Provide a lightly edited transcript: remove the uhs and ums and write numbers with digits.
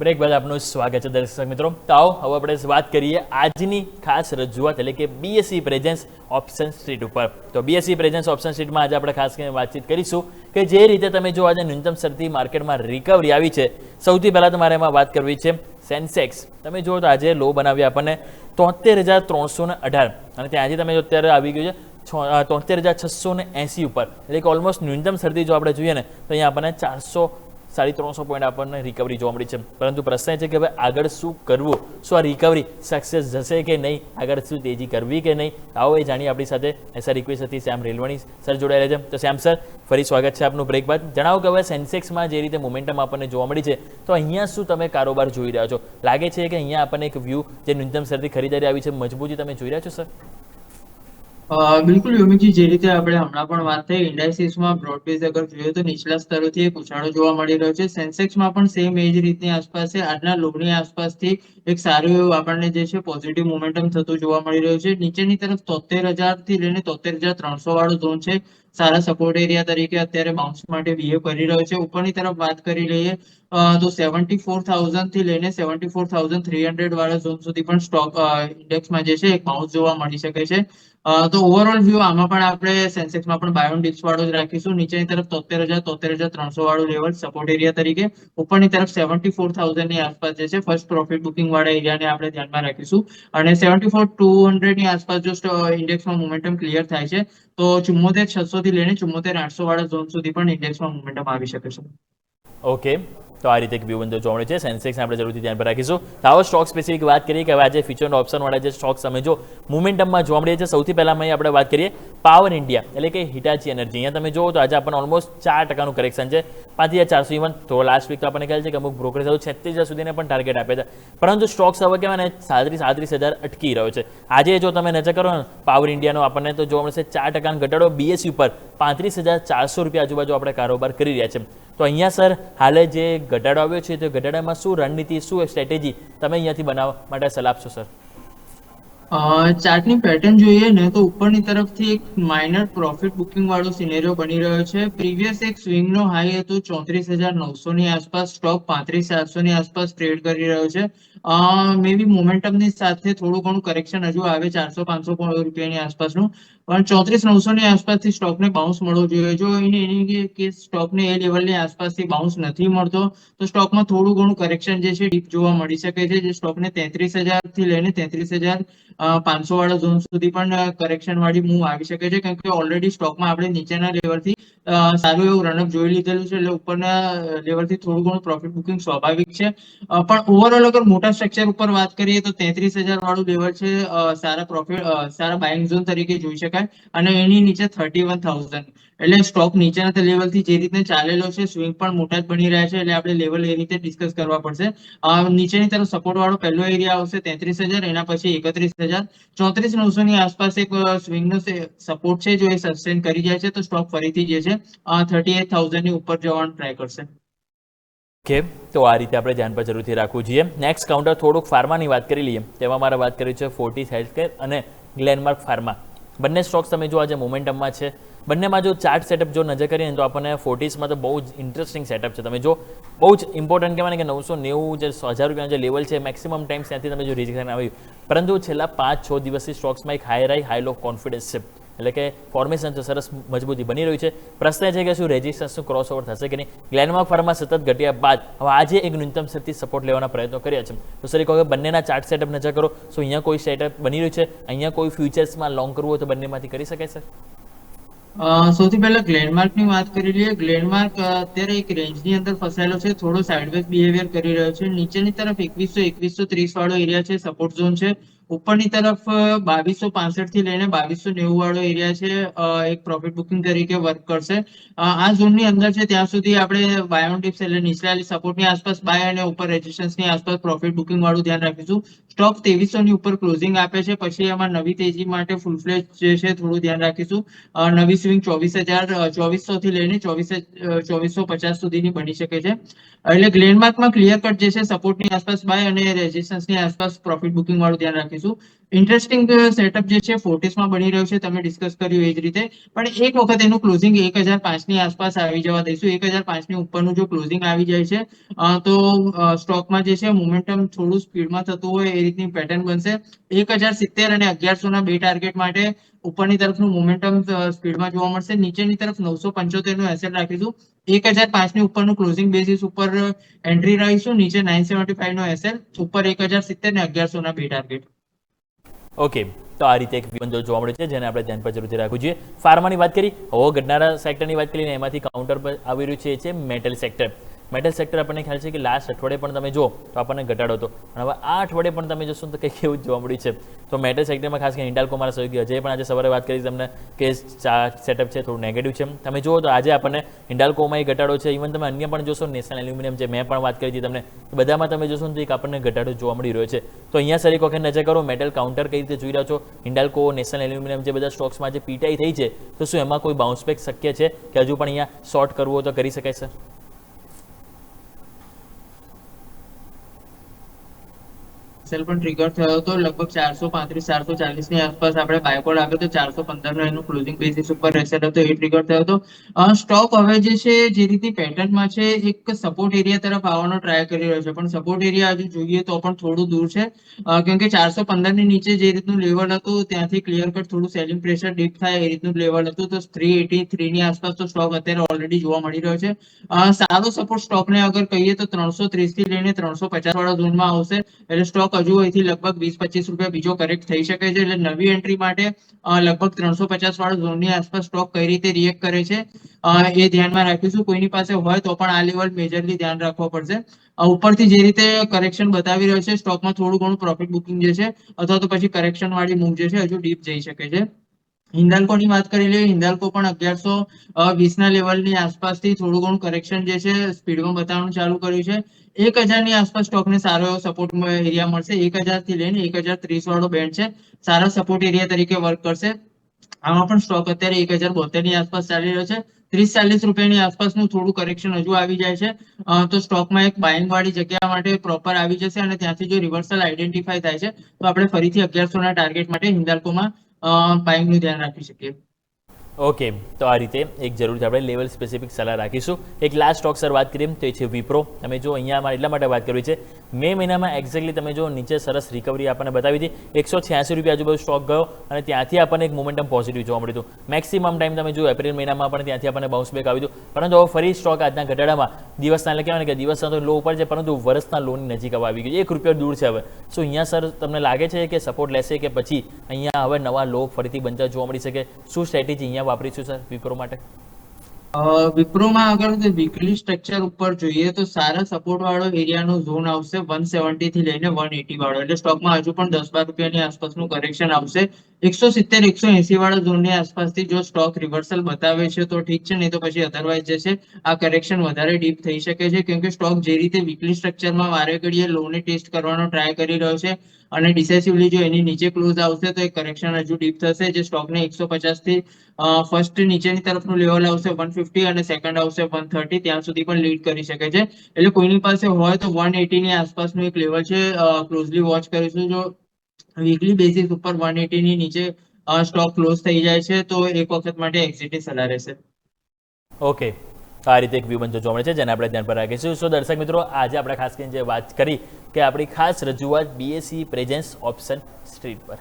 Break બાદ આપનું સ્વાગત છે દર્શક મિત્રો. તો આવો હવે આપણે વાત કરીએ આજની ખાસ રજૂઆત એટલે કે બીએસઈ પ્રેઝન્સ ઓપ્શન સ્ટ્રીટ ઉપર. તો બીએસઈ પ્રેઝન્સ ઓપ્શન સ્ટ્રીટમાં આજે આપણે ખાસ કરીને વાતચીત કરીશું કે જે રીતે તમે જો આજે ન્યૂનતમ સ્તરથી માર્કેટમાં રિકવરી આવી છે. સૌથી પહેલાં તમારે એમાં વાત કરવી છે સેન્સેક્સ. તમે જુઓ તો આજે લો બનાવ્યા આપણને 73,318 અને ત્યાંથી તમે જો અત્યારે આવી ગયું છે 73,680 ઉપર, એટલે કે ઓલમોસ્ટ ન્યૂનતમ સ્તરથી જો આપણે જોઈએ ને તો અહીંયા આપણને 350 પોઈન્ટ આપણને રિકવરી જોવા મળી છે. પરંતુ પ્રશ્ન છે કે હવે આગળ શું કરવું, શું આ રિકવરી સક્સેસ જશે કે નહીં, આગળ શું તેજી કરવી કે નહીં, આવો એ જાણીએ. આપણી સાથે એસઆર રિક્વેસ્ટ હતી શ્યામ રેલવાણી સર જોડાયેલા છે. તો શ્યામ સર, ફરી સ્વાગત છે આપનું બ્રેક બાદ. જણાવો કે હવે સેન્સેક્સમાં જે રીતે મોમેન્ટમ આપણને જોવા મળી છે તો અહીંયા શું તમે કારોબાર જોઈ રહ્યા છો? લાગે છે કે અહીંયા આપણને એક વ્યૂ જે ન્યૂનતમ સ્તરથી ખરીદારી આવી છે મજબૂતી તમે જોઈ રહ્યા છો સર? બિલકુલ યોમિકજી, જે રીતે આપણે હમણાં પણ વાત થઈ, ઇન્ડાઇસીસમાં બ્રોડબેઝ અગર જોઈએ તો નીચલા સ્તરોથી એક ઉછાળો જોવા મળી રહ્યો છે. સેન્સેક્સમાં પણ સેમ એ જ રીતની આસપાસ છે. આજના લોની આસપાસથી એક સારું એવું આપણને જે છે પોઝિટિવ મોમેન્ટમ થતું જોવા મળી રહ્યું છે. નીચેની તરફ 73,000 થી લઈને 73,300 વાળો ઝોન છે, સારા સપોર્ટ એરિયા તરીકે અત્યારે બાઉન્સ માટે બિહેવ કરી રહ્યો છે. ઉપરની તરફ વાત કરી લઈએ તો 74,000 થી લઈને 74,300 વાળા ઝોન સુધી પણ સ્ટોક ઇન્ડેક્સમાં જે છે એક બાઉન્સ જોવા મળી શકે છે. તો ઓવરઓલ વ્યૂ આમાં પણ આપણે સેન્સેક્સમાં પણ બાય ઓન ડિપ્સ વાળો જ રાખીશું. નીચેની તરફ 73,000 વાળું લેવલ સપોર્ટ એરિયા તરીકે, ઉપરની તરફ 74,000 ની આસપાસ જે છે ફર્સ્ટ પ્રોફિટ બુકિંગ વાળા એરિયાને આપણે ધ્યાનમાં રાખીશું. અને 74,200 ની આસપાસ જો ઇન્ડેક્સમાં મોમેન્ટમ ક્લિયર થાય છે તો 74,600 થી લઈને 74,800 વાળા ઝોન સુધી પણ ઇન્ડેક્સમાં મોમેન્ટમ આવી શકે છે. ઓકે, તો આ રીતે એક વ્યૂ બંધ જોવા મળે છે. સેન્સેક્સ આપણે જરૂરથી ધ્યાન પર રાખીશું. તો આવો સ્ટોક સ્પેસિફિક વાત કરીએ કે હવે આજે ફ્યુચર ઓપ્શન વાળા જે સ્ટોક્સ તમે જો મોમેન્ટમમાં જોવા મળે છે. સૌથી પહેલાં આપણે વાત કરીએ પાવર ઇન્ડિયા એટલે કે હિટાચી એનર્જી. અહીંયા તમે જુઓ તો આજે આપણને ઓલમોસ્ટ 4% કરેક્શન છે, 5,400 ઇવન. તો લાસ્ટ વીક તો આપણને ખ્યાલ છે કે અમુક બ્રોકરેજ 36,000 સુધીને પણ ટાર્ગેટ આપે છે. પરંતુ સ્ટોક્સ હવે કહેવાય ને 37,000 અટકી રહ્યો છે. આજે જો તમે નજર કરો ને પાવર ઇન્ડિયાનો આપણને તો જોવા મળશે 4% ઘટાડો. બીએસસી ઉપર 35,400 રૂપિયા આજુબાજુ આપણે કારોબાર કરી રહ્યા છે. તો અહીંયા સર હાલે જે ઘટાડો આવ્યો છે તો ઘટાડામાં શું રણનીતિ, શું સ્ટ્રેટેજી તમે અહીંયાથી બનાવવા માટે સલાહ આપશો સર? ચાર્ટની પેટર્ન જોઈએ ને તો ઉપરની તરફથી એક માઇનર પ્રોફિટ બુકિંગ વાળો સિનેરિયો બની રહ્યો છે. પ્રીવિયસ એક સ્વિંગનો હાઈ હતો 34,900 ની આસપાસ, સ્ટોક 35,400 ની આસપાસ ટ્રેડ કરી રહ્યો છે. મે બી મોમેન્ટમની સાથે થોડું ઘણું કરેક્શન હજુ આવે 400-500 રૂપિયાની આસપાસનું, પણ 34,900 ની આસપાસથી સ્ટોકને બાઉન્સ મળવો જોઈએ. જો એની કે સ્ટોકને એ લેવલની આસપાસથી બાઉન્સ નથી મળતો તો સ્ટોકમાં થોડું ઘણું કરેક્શન જે છે ડીપ જોવા મળી શકે છે. જે સ્ટોકને 33,000 થી લઈને 33,500 વાળા ઝોન સુધી પણ કરેક્શન વાળી મૂવ આવી શકે છે. કેમ કે ઓલરેડી સ્ટોકમાં આપણે નીચેના લેવલથી સારું એવું રનઅપ જોઈ લીધેલું છે, એટલે ઉપરના લેવલથી થોડું ઘણું પ્રોફિટ બુકિંગ સ્વાભાવિક છે. પણ ઓવરઓલ અગર મોટા સ્ટ્રક્ચર ઉપર વાત કરીએ તો 33,000 વાળું લેવલ છે સારા બાઇંગ ઝોન તરીકે જોઈ શકાય. અને એની નીચે 31,000, એટલે સ્ટોક નીચેના લેવલથી જે રીતે ચાલેલો છે સ્વિંગ પણ મોટા જ બની રહ્યા છે, એટલે આપણે લેવલ એ રીતે ડિસ્કસ કરવા પડશે. નીચેની તરફ સપોર્ટ વાળો પહેલો એરિયા આવશે 33,000, એના પછી 31,000. 34,900 ની આસપાસ એક સ્વિંગનો સપોર્ટ છે. જો એ સસ્ટેન કરી જાય છે તો સ્ટોક ફરીથી જે છે 38,000 ની ઉપર જવાનું ટ્રાય કરશે. ઓકે, તો આ રીતે આપણે ધ્યાન પર જરૂરથી રાખવું જોઈએ. નેક્સ્ટ કાઉન્ટર થોડુંક ફાર્માની વાત કરી લઈએ. તેમાં મારે વાત કરી છે ફોર્ટિસ હેલ્થકેર અને ગ્લેનમાર્ક ફાર્મા. બંને સ્ટોક્સ તમે જો આજે મોમેન્ટમમાં છે. બંનેમાં જો ચાર્ટ સેટઅપ જો નજર કરીએ ને તો આપણને ફોર્ટિસમાં તો બહુ જ ઇન્ટરેસ્ટિંગ સેટઅપ છે. તમે જો બહુ જ ઇમ્પોર્ટન્ટ કહેવાય ને કે 990 જે 1,000 રૂપિયાનો જે લેવલ છે મેક્સિમમ ટાઈમ ત્યાંથી તમે જો રિજેક્શન આવ્યું. પરંતુ છેલ્લા 5-6 દિવસથી સ્ટોક્સમાં એક હાઈ લો કોન્ફિડન્સ છે, એટલે કે ફોર્મેશન છે સરસ મજબૂતી બની રહ્યું છે. પ્રશ્ન છે કે શું રેઝિસ્ટન્સનું ક્રોસ ઓવર થશે કે નહીં. ગ્લેનમાર્ક ફાર્મા સતત ઘટ્યા બાદ હવે આજે એક ન્યૂનતમ સ્તરથી સપોર્ટ લેવાના પ્રયત્નો કર્યા છે. તો સર કહો કે બંનેના ચાર્ટ સેટઅપ નજર કરો, શું અહીંયા કોઈ સેટઅપ બની રહ્યું છે? અહીંયા કોઈ ફ્યુચર્સમાં લોંગ કરવું હોય તો બંનેમાંથી કરી શકાય સર? સૌથી પહેલા ગ્લેનમાર્ક ની વાત કરી લઈએ. ગ્લેનમાર્ક અત્યારે એક રેન્જની અંદર ફસાયેલો છે, થોડો સાઇડવેઝ બિહેવિયર કરી રહ્યો છે. નીચેની તરફ 2100-2130 વાળો એરિયા છે, સપોર્ટ ઝોન છે. ઉપરની તરફ 2265 થી લઈને 2290 વાળો એરિયા છે, એક પ્રોફિટ બુકિંગ તરીકે વર્ક કરશે. આ ઝોનની અંદર છે ત્યાં સુધી આપણે બાય ઓન ડિપ્સ એટલે નીચલા સપોર્ટની આસપાસ બાય અને ઉપર રેઝિસ્ટન્સની આસપાસ પ્રોફિટ બુકિંગ વાળું ધ્યાન રાખીશું. સ્ટોક 2300 ની ઉપર ક્લોઝિંગ આપે છે, પછી એમાં નવી તેજી માટે ફૂલ ફ્લેજ જે છે થોડું ધ્યાન રાખીશું. નવી સ્વિંગ 24,000 થી લઈને 24,50 સુધીની બની શકે છે. એટલે ગ્લેનમાર્કમાં ક્લિયર કટ જે છે સપોર્ટની આસપાસ બાય અને રેઝિસ્ટન્સની આસપાસ પ્રોફિટ બુકિંગ વાળું ધ્યાન રાખીશું. ઇન્ટરેસ્ટિંગ સેટઅપ જે છે 40s માં બની રહ્યું છે, તમે ડિસ્કસ કર્યું એ જ રીતે. પણ એક વખત એનું ક્લોઝિંગ 1005 ની આસપાસ આવી જવા દઈશું. 1005 ની ઉપરનું જો ક્લોઝિંગ આવી જાય છે તો સ્ટોકમાં જે છે મોમેન્ટમ થોડું સ્પીડમાં થતું હોય એ રીતની પેટર્ન બનશે. 1070 અને 1100 ના બે ટાર્ગેટ માટે ઉપરની તરફનું મોમેન્ટમ સ્પીડમાં જોવા મળશે. નીચેની તરફ 975 નું એસેટ રાખીશું. 1005 ની ઉપરનું ક્લોઝિંગ બેસિસ ઉપર એન્ટ્રી રહીશું. નીચે 975 નો એસેલ, ઉપર 1070 ને 1100 ના બે ટાર્ગેટ. ઓકે, તો આ રીતે એક બંધો જોવા મળે છે જેને આપણે ધ્યાન પર જરૂરથી રાખવું જોઈએ. ફાર્માની વાત કરી, હવે ઘટનારા સેક્ટરની વાત કરીને એમાંથી કાઉન્ટર પર આવી રહ્યું છે એ છે મેટલ સેક્ટર. મેટલ સેક્ટર આપણને ખ્યાલ છે કે લાસ્ટ અઠવાડિયે પણ તમે જો તો આપણને ઘટાડો હતો, અને હવે આ અઠવાડિયે પણ તમે જોશો તો કંઈક એવું જ જોવા મળ્યું છે. તો મેટલ સેક્ટરમાં ખાસ કરીને હિન્ડાલ્કો મારા સહયોગી અજય પણ આજે સવારે વાત કરી તમને કે સેટઅપ છે થોડું નેગેટિવ છે. તમે જુઓ તો આજે આપણને હિન્ડાલ્કોમાં ઘટાડો છે. ઇવન તમે અન્ય પણ જોશો, નેશનલ એલ્યુમિનિયમ છે, મેં પણ વાત કરી હતી તમને, બધામાં તમે જોશો તો એક આપણને ઘટાડો જોવા મળી રહ્યો છે. તો અહીંયા સર એક વખત નજર કરો મેટલ કાઉન્ટર કઈ રીતે જોઈ રહ્યા છો. હિન્ડાલ્કો, નેશનલ એલ્યુમિનિયમ જે બધા સ્ટોક્સમાં જે પીટાઈ થઈ છે, તો શું એમાં કોઈ બાઉન્સ બેક શક્ય છે કે હજુ પણ અહીંયા શોર્ટ કરવું હોય તો કરી શકાય સર? સેલ પણ ટ્રિગર થયો હતો લગભગ 435 440 ની આસપાસ આપણે બાયકોલ આવ્યો તો 415 નો એનું ક્લોઝિંગ બેસિસ ઉપર એસેટ હતો, એ ટ્રિગર થયો હતો. સ્ટોક હવે જે છે જે રીતની પેટર્નમાં છે એક સપોર્ટ એરિયા તરફ આવવાનો ટ્રાય કરી રહ્યો છે, પણ સપોર્ટ એરિયા હજુ જોઈએ તો પણ થોડું દૂર છે, કેમ કે 415 ની નીચે જે રીતનું લેવલ હતું ત્યાંથી ક્લિયર કટ થોડું સેલિંગ પ્રેશર ડીપ થાય એ રીતનું લેવલ હતું. તો 383 ની આસપાસ તો સ્ટોક અત્યારે ઓલરેડી જોવા મળી રહ્યો છે. સારો સપોર્ટ સ્ટોકને અગર કહીએ તો 330 થી લઈને 350 વાળા ઝોનમાં આવશે, એટલે સ્ટોક હજુ અહીંથી લગભગ 20-25 રૂપિયા બીજો કરેક્ટ થઈ શકે છે. એટલે નવી એન્ટ્રી માટે લગભગ 350 વાળા ઝોનની આસપાસ સ્ટોક કઈ રીતે રિએક્ટ કરે છે એ ધ્યાનમાં રાખીશું. કોઈની પાસે હોય તો પણ આ લેવલ મેજરલી ધ્યાન રાખવો પડશે. ઉપરથી જે રીતે કરેક્શન બતાવી રહ્યો છે સ્ટોકમાં થોડું ઘણું પ્રોફિટ બુકિંગ જે છે અથવા તો પછી કરેક્શન વાળી મૂવ જે છે હજુ ડીપ જઈ શકે છે. હિન્દાલ્કોની વાત કરી લઈએ. હિન્દાલ્કો પણ 1120 ના લેવલની આસપાસથી થોડું ઘણું કરેક્શન જે છે સ્પીડમાં બતાવવાનું ચાલુ કર્યું છે. 1000 ની આસપાસ સ્ટોકને સારો એવો સપોર્ટ એરિયા મળશે. 1000 થી લઈને 1030 વાળો બેન્ડ છે, સારા સપોર્ટ એરિયા તરીકે વર્ક કરશે. આમાં પણ સ્ટોક અત્યારે 1072 ની આસપાસ ચાલી રહ્યો છે. 30-40 રૂપિયાની આસપાસનું થોડું કરેક્શન હજુ આવી જાય છે તો સ્ટોકમાં એક બાઇંગ વાળી જગ્યા માટે પ્રોપર આવી જશે, અને ત્યાંથી જો રિવર્સલ આઈડેન્ટિફાઈ થાય છે તો આપણે ફરીથી 1100 ના ટાર્ગેટ માટે હિન્દાલ્કોમાં બાઇંગનું ધ્યાન રાખી શકીએ. ઓકે, તો આ રીતે એક જરૂરથી આપણે લેવલ સ્પેસિફિક સલાહ રાખીશું. એક લાસ્ટ સ્ટોક સર વાત કરીએ તો એ છે વિપ્રો. તમે જો અહીંયા એટલા માટે વાત કરવી છે, મે મહિનામાં એક્ઝેક્ટલી તમે જો નીચે સરસ રિકવરી આપણને બતાવી હતી. 186 રૂપિયા આજુબાજુ સ્ટોક ગયો અને ત્યાંથી આપણને એક મોમેન્ટમ પોઝિટિવ જોવા મળ્યું હતું. મેક્સિમમ ટાઈમ તમે જો એપ્રિલ મહિનામાં પણ ત્યાંથી આપણને બાઉન્સ બેક આવ્યું હતું. પરંતુ હવે ફરી સ્ટોક આજના ઘટાડામાં દિવસના એટલે કહેવાય ને કે દિવસના તો લો ઉપર છે, પરંતુ વર્ષના લોની નજીક આવી ગયું છે. 1 રૂપિયા દૂર છે હવે. શું અહીંયા સર તમને લાગે છે કે સપોર્ટ લેશે કે પછી અહીંયા હવે નવા લો ફરીથી બનતા જોવા મળી શકે? શું સ્ટ્રેટેજી અહીંયા વાપરીશું સર વિપ્રો માટે? વિપ્રોમાં અગર વીકલી સ્ટ્રક્ચર ઉપર જોઈએ તો સારા સપોર્ટ વાળો એરિયાનો ઝોન આવશે 170 થી લઈને 180 વાળો, એટલે સ્ટોકમાં હજુ પણ 10-12 રૂપિયાની આસપાસનું કરેક્શન આવશે. 170-180 વાળા ઝોનની આસપાસથી જો સ્ટોક રિવર્સલ બતાવે છે તો ઠીક છે, નહીં તો પછી અધરવાઇઝ જે છે આ કરેક્શન વધારે ડીપ થઈ શકે છે, કેમ કે સ્ટોક જે રીતે વીકલી સ્ટ્રક્ચરમાં વારે ઘડીએ લોને ટેસ્ટ કરવાનો ટ્રાય કરી રહ્યો છે અને ડિસેસિવલી જો એની નીચે ક્લોઝ આવશે તો એ કરેક્શન હજુ ડીપ થશે, જે સ્ટોકને 150 થી ફર્સ્ટ નીચેની તરફનું લેવલ આવશે 150 અને સેકન્ડ આવશે 130, ત્યાં સુધી પણ લીડ કરી શકે છે. એટલે કોઈની પાસે હોય તો 180 ની આસપાસનું એક લેવલ છે, ક્લોઝલી વોચ કરીશું. જો વીકલી બેસિસ ઉપર 180 ની નીચે સ્ટોક ક્લોઝ થઈ જાય છે તો એક વખત માટે એક્ઝિટની સલાહ રહેશે. ઓકે, આ રીતે એક વ્યૂ બનતો જોવા મળે છે જેને આપણે ધ્યાન પર રાખીશું. સો દર્શક મિત્રો, આજે આપણે ખાસ કરીને જે વાત કરી કે આપણી ખાસ રજૂઆત BSE પ્રેઝન્સ ઓપ્શન સ્ટ્રીટ પર.